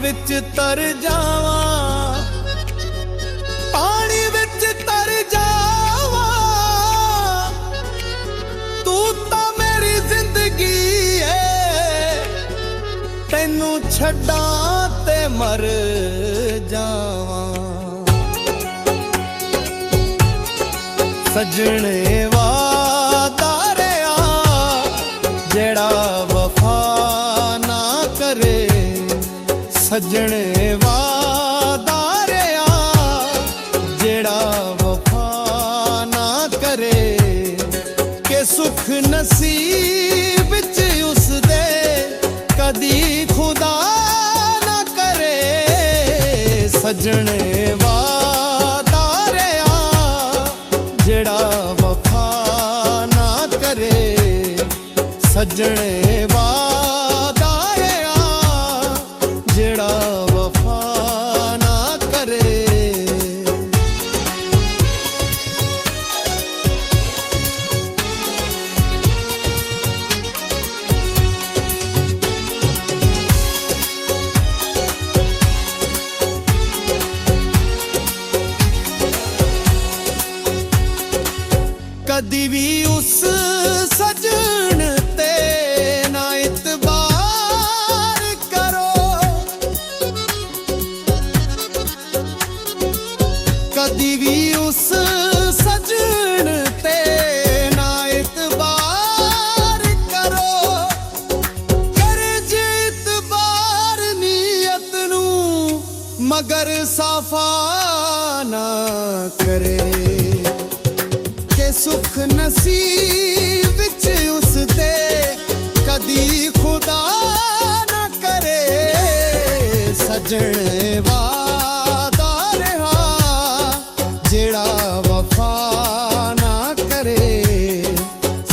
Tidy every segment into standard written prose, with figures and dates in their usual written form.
विच तर जावां, पानी विच तर जावां, तू तां मेरी जिंदगी है, तैनू छड्डां ते मर जावां। सजने वादा रहा जेड़ा वफा ना करे, सजने वादा रहा जेड़ा वफा ना करे, के सुख नसीब च उस दे कदी खुदा ना करे। सजने वादा रहा जेड़ा वफा ना करे, सजने वादा रहा जेड़ा वफा ना करे। कदी भी उस सजन ते ना इतबार करो, कदी भी उस सजन ते ना इतबार करो, करे जे इतबार नीयत नू मगर साफा ना करे, सुख नसीब विच उस दे कदी खुदा ना करे। सजने वादा रहा जेड़ा वफा ना करे,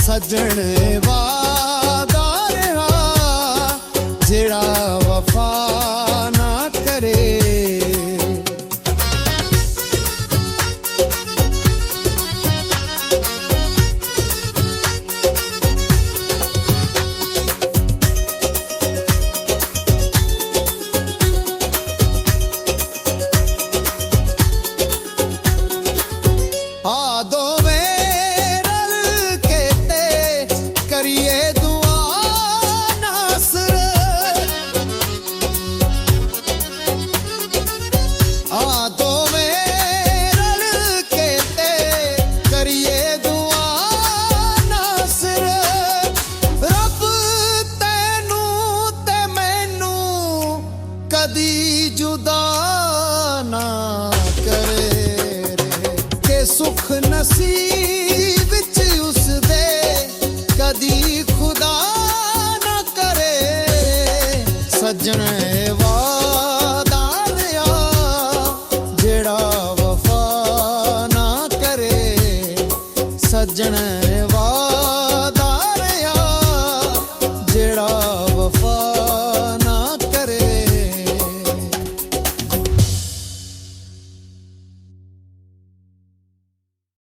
सजने वादा रहा जेड़ा वफा ना करे। कदी जुदा ना करे के सुख नसीब विच उस दे कदी खुदा ना करे। सजने